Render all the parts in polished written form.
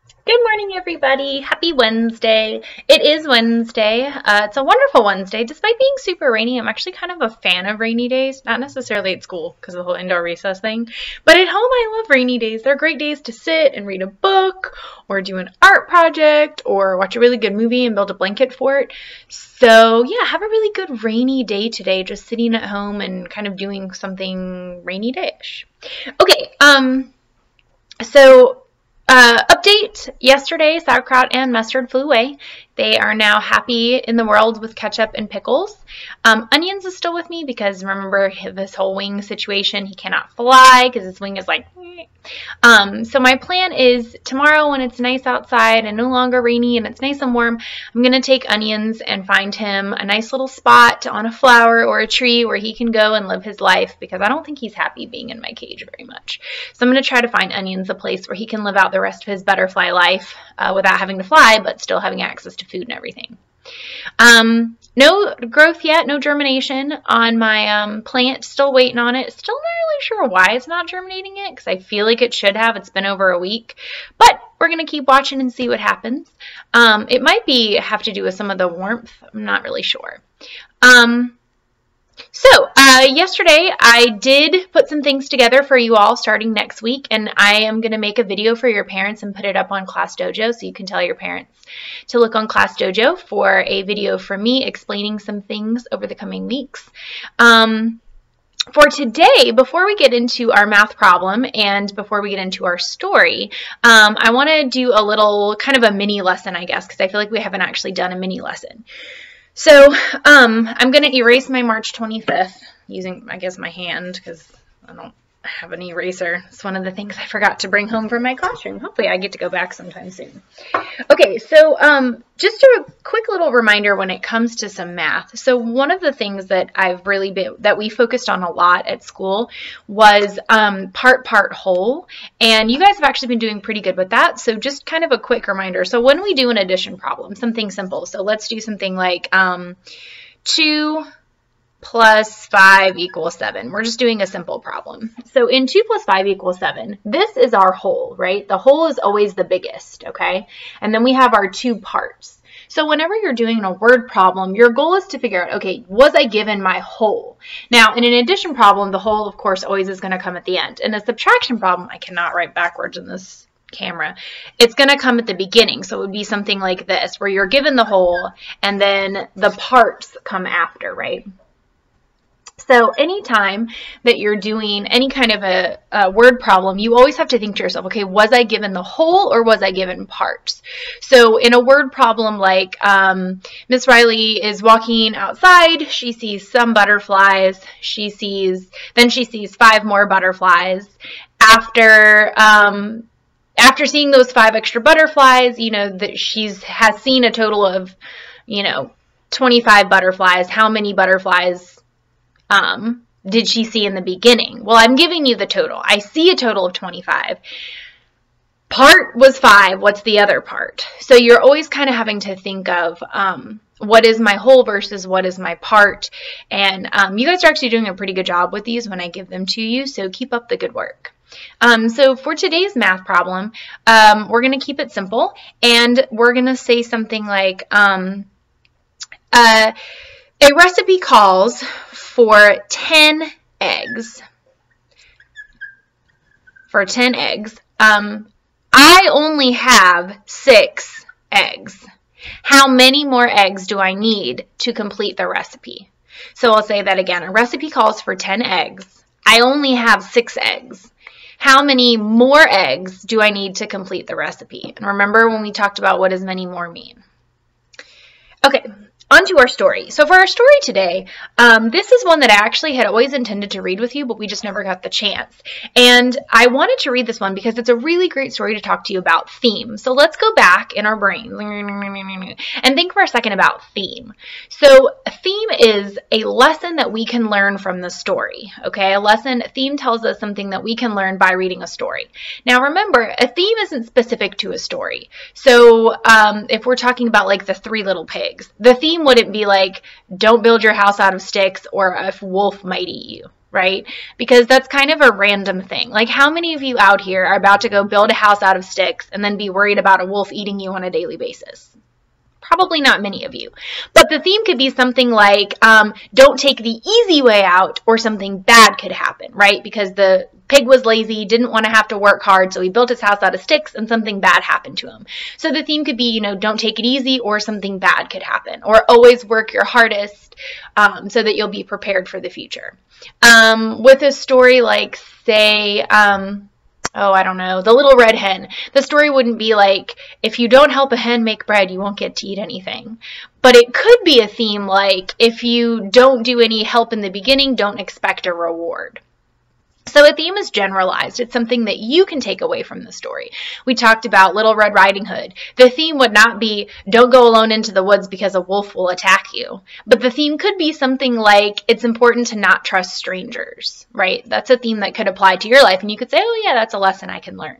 Good morning, everybody. Happy Wednesday. It is Wednesday. It's a wonderful Wednesday. Despite being super rainy, I'm actually kind of a fan of rainy days. Not necessarily at school because of the whole indoor recess thing, but at home I love rainy days. They're great days to sit and read a book or do an art project or watch a really good movie and build a blanket for it. So yeah, have a really good rainy day today, just sitting at home and kind of doing something rainy day-ish. Okay, update, yesterday sauerkraut and mustard flew away. They are now happy in the world with ketchup and pickles. Onions is still with me because remember this whole wing situation, he cannot fly because his wing is like so my plan is tomorrow when it's nice outside and no longer rainy and it's nice and warm, I'm going to take Onions and find him a nice little spot on a flower or a tree where he can go and live his life because I don't think he's happy being in my cage very much. So I'm going to try to find Onions a place where he can live out the rest of his butterfly life without having to fly but still having access to food and everything. No growth yet, no germination on my plant. Still waiting on it. Still not really sure why it's not germinating yet because I feel like it should have. It's been over a week, but we're going to keep watching and see what happens. It might have to do with some of the warmth. I'm not really sure. Yesterday I did put some things together for you all starting next week, and I am going to make a video for your parents and put it up on Class Dojo so you can tell your parents to look on Class Dojo for a video from me explaining some things over the coming weeks. For today, before we get into our math problem and before we get into our story, I want to do a little kind of a mini lesson, I guess, because I feel like we haven't actually done a mini lesson. So I'm going to erase my March 25th using, I guess, my hand because I don't have an eraser. It's one of the things I forgot to bring home from my classroom. Hopefully I get to go back sometime soon. Okay, so just a quick little reminder when it comes to some math. So one of the things that that we focused on a lot at school was part whole, and you guys have actually been doing pretty good with that. So just kind of a quick reminder. So when we do an addition problem, something simple. So let's do something like 2 plus 5 equals 7. We're just doing a simple problem. So in 2 plus 5 equals 7, this is our whole, right? The whole is always the biggest, okay? And then we have our two parts. So whenever you're doing a word problem, your goal is to figure out, okay, was I given my whole? Now, in an addition problem, the whole, of course, always is going to come at the end. In a subtraction problem, I cannot write backwards in this camera, it's going to come at the beginning. So it would be something like this, where you're given the whole, and then the parts come after, right? So anytime that you're doing any kind of a word problem, you always have to think to yourself, okay, was I given the whole or was I given parts? So in a word problem like Miss Riley is walking outside, she sees some butterflies, then she sees 5 more butterflies. After seeing those 5 extra butterflies, you know, that has seen a total of, 25 butterflies. How many butterflies did she see in the beginning? Well, I'm giving you the total. I see a total of 25. Part was 5. What's the other part? So you're always kind of having to think of what is my whole versus what is my part. And you guys are actually doing a pretty good job with these when I give them to you, so keep up the good work. So for today's math problem, we're going to keep it simple, and we're going to say something like a recipe calls for 10 eggs. For 10 eggs. I only have 6 eggs. How many more eggs do I need to complete the recipe? So I'll say that again. A recipe calls for 10 eggs. I only have 6 eggs. How many more eggs do I need to complete the recipe? And remember when we talked about what does many more mean? Okay. On to our story. So for our story today, this is one that I actually had always intended to read with you, but we just never got the chance. And I wanted to read this one because it's a really great story to talk to you about theme. So let's go back in our brains and think for a second about theme. So a theme is a lesson that we can learn from the story. Okay, a theme tells us something that we can learn by reading a story. Now remember, a theme isn't specific to a story. So if we're talking about like the 3 Little Pigs, the theme wouldn't be like, don't build your house out of sticks or a wolf might eat you, right? Because that's kind of a random thing. Like, how many of you out here are about to go build a house out of sticks and then be worried about a wolf eating you on a daily basis? Probably not many of you. But the theme could be something like, don't take the easy way out, or something bad could happen, right? Because the pig was lazy, didn't want to have to work hard, so he built his house out of sticks and something bad happened to him. So the theme could be, you know, don't take it easy, or something bad could happen, or always work your hardest so that you'll be prepared for the future. With a story like, say, oh, I don't know, The Little Red Hen. The story wouldn't be like, if you don't help a hen make bread, you won't get to eat anything. But it could be a theme like, if you don't do any help in the beginning, don't expect a reward. So a theme is generalized. It's something that you can take away from the story. We talked about Little Red Riding Hood. The theme would not be, don't go alone into the woods because a wolf will attack you. But the theme could be something like, it's important to not trust strangers, right? That's a theme that could apply to your life. And you could say, oh yeah, that's a lesson I can learn.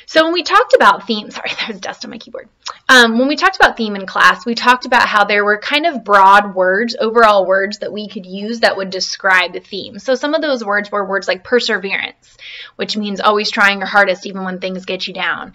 So when we talked about theme, sorry, there was dust on my keyboard. When we talked about theme in class, we talked about how there were kind of broad words, overall words that we could use that would describe the theme. So some of those words were words like perseverance, which means always trying your hardest even when things get you down.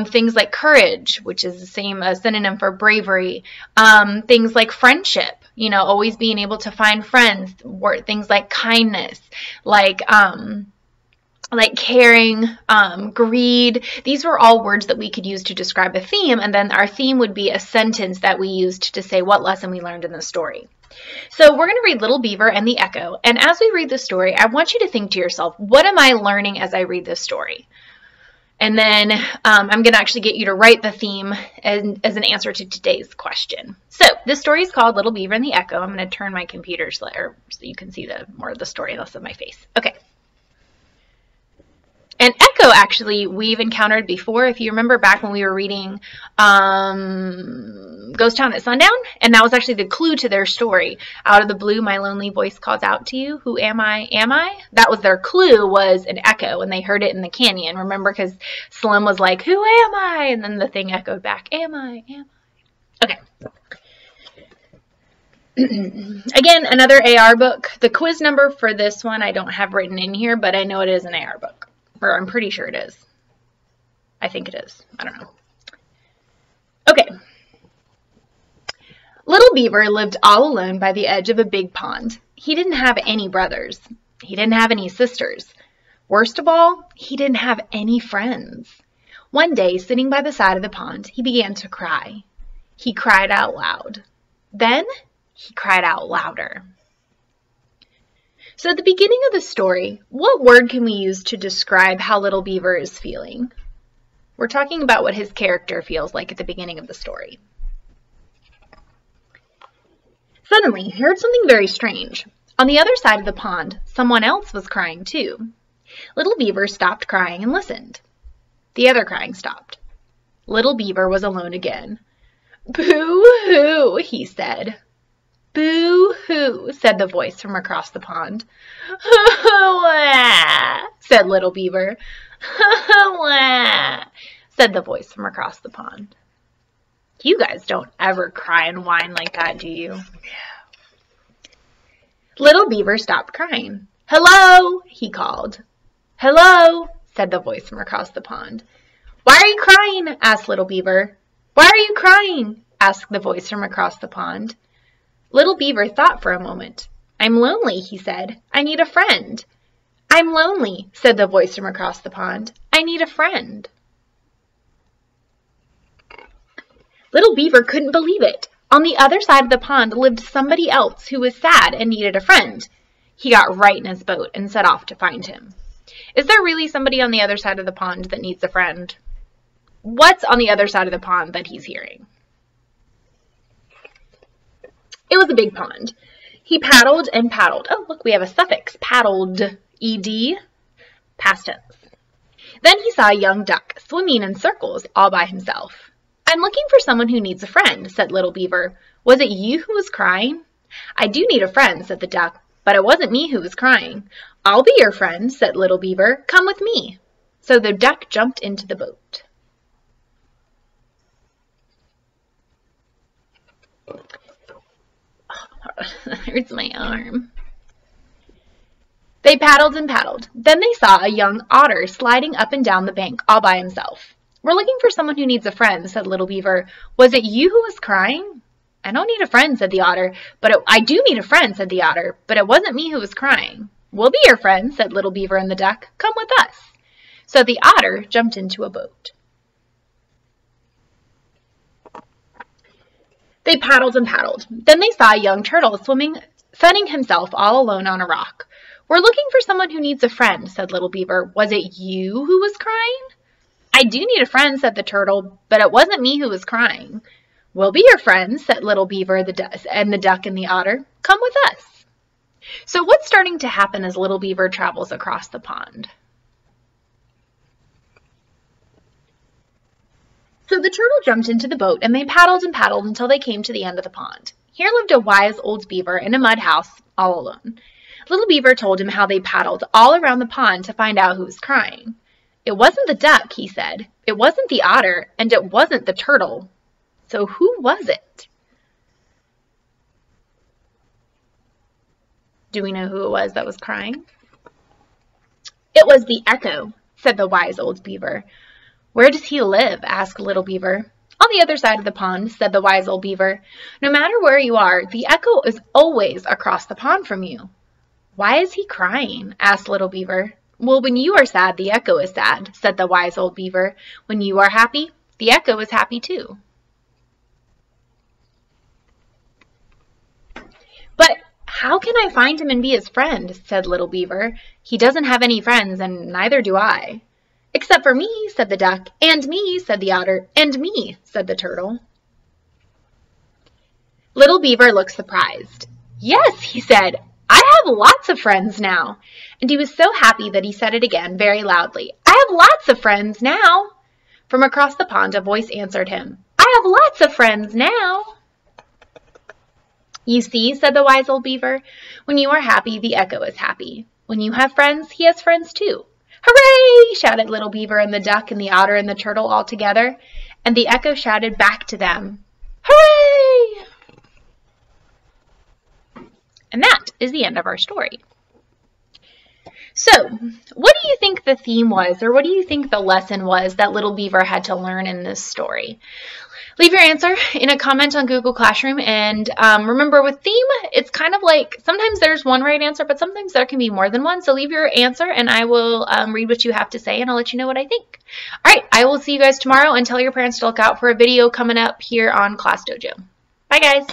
Things like courage, which is the same synonym for bravery. Things like friendship, you know, always being able to find friends. Things like kindness, like caring, greed. These were all words that we could use to describe a theme, and then our theme would be a sentence that we used to say what lesson we learned in the story. So we're going to read Little Beaver and the Echo, and as we read the story, I want you to think to yourself, what am I learning as I read this story? And then I'm going to actually get you to write the theme as an answer to today's question. So this story is called Little Beaver and the Echo. I'm going to turn my computer so you can see more of the story, less of my face. Okay. An echo, actually, we've encountered before. If you remember back when we were reading Ghost Town at Sundown, and that was actually the clue to their story. Out of the blue, my lonely voice calls out to you. Who am I? Am I? That was their clue, was an echo, and they heard it in the canyon. Remember, because Slim was like, who am I? And then the thing echoed back, am I? Am I? Okay. Again, another AR book. The quiz number for this one I don't have written in here, but I know it is an AR book. Or I'm pretty sure it is. I think it is. I don't know. Okay. Little Beaver lived all alone by the edge of a big pond. He didn't have any brothers. He didn't have any sisters. Worst of all, he didn't have any friends. One day, sitting by the side of the pond, he began to cry. He cried out loud. Then he cried out louder. So at the beginning of the story, what word can we use to describe how Little Beaver is feeling? We're talking about what his character feels like at the beginning of the story. Suddenly, he heard something very strange. On the other side of the pond, someone else was crying too. Little Beaver stopped crying and listened. The other crying stopped. Little Beaver was alone again. "Boo-hoo," he said. "Boo-hoo," said the voice from across the pond. "Wah," said Little Beaver. "Wah," said the voice from across the pond. You guys don't ever cry and whine like that, do you? Little Beaver stopped crying. "Hello," he called. "Hello," said the voice from across the pond. "Why are you crying?" asked Little Beaver. "Why are you crying?" asked the voice from across the pond. Little Beaver thought for a moment. "I'm lonely," he said. "I need a friend." "I'm lonely," said the voice from across the pond. "I need a friend." Little Beaver couldn't believe it. On the other side of the pond lived somebody else who was sad and needed a friend. He got right in his boat and set off to find him. Is there really somebody on the other side of the pond that needs a friend? What's on the other side of the pond that he's hearing? It was a big pond. He paddled and paddled. Oh, look, we have a suffix. Paddled. ED. Past tense. Then he saw a young duck swimming in circles all by himself. "I'm looking for someone who needs a friend," said Little Beaver. "Was it you who was crying?" "I do need a friend," said the duck, "but it wasn't me who was crying." "I'll be your friend," said Little Beaver. "Come with me." So the duck jumped into the boat. That hurts my arm. They paddled and paddled. Then they saw a young otter sliding up and down the bank all by himself. "We're looking for someone who needs a friend," said Little Beaver. "Was it you who was crying?" "I don't need a friend," said the otter. "I do need a friend," said the otter, "but it wasn't me who was crying." "We'll be your friend," said Little Beaver and the duck. "Come with us." So the otter jumped into a boat. They paddled and paddled. Then they saw a young turtle sunning himself all alone on a rock. "We're looking for someone who needs a friend," said Little Beaver. "Was it you who was crying?" "I do need a friend," said the turtle, "but it wasn't me who was crying." "We'll be your friends," said Little Beaver and the duck and the otter. "Come with us." So what's starting to happen as Little Beaver travels across the pond? So the turtle jumped into the boat, and they paddled and paddled until they came to the end of the pond. Here lived a wise old beaver in a mud house all alone. Little Beaver told him how they paddled all around the pond to find out who was crying. "It wasn't the duck," he said. "It wasn't the otter, and it wasn't the turtle. So who was it?" Do we know who it was that was crying? "It was the echo," said the wise old beaver. "Where does he live?" asked Little Beaver. "On the other side of the pond," said the wise old beaver. "No matter where you are, the echo is always across the pond from you." "Why is he crying?" asked Little Beaver. "Well, when you are sad, the echo is sad," said the wise old beaver. "When you are happy, the echo is happy too." "But how can I find him and be his friend?" said Little Beaver. "He doesn't have any friends, and neither do I." "Except for me," said the duck. "And me," said the otter. "And me," said the turtle. Little Beaver looked surprised. "Yes," he said, "I have lots of friends now." And he was so happy that he said it again very loudly. "I have lots of friends now." From across the pond, a voice answered him. "I have lots of friends now." "You see," said the wise old beaver, "when you are happy, the echo is happy. When you have friends, he has friends too." "Hooray!" shouted Little Beaver and the duck and the otter and the turtle all together, and the echo shouted back to them, "Hooray!" And that is the end of our story. So, what do you think the theme was, or what do you think the lesson was that Little Beaver had to learn in this story? Leave your answer in a comment on Google Classroom, and remember, with theme, it's kind of like sometimes there's one right answer, but sometimes there can be more than one. So leave your answer, and I will read what you have to say, and I'll let you know what I think. All right, I will see you guys tomorrow, and tell your parents to look out for a video coming up here on Class Dojo. Bye, guys.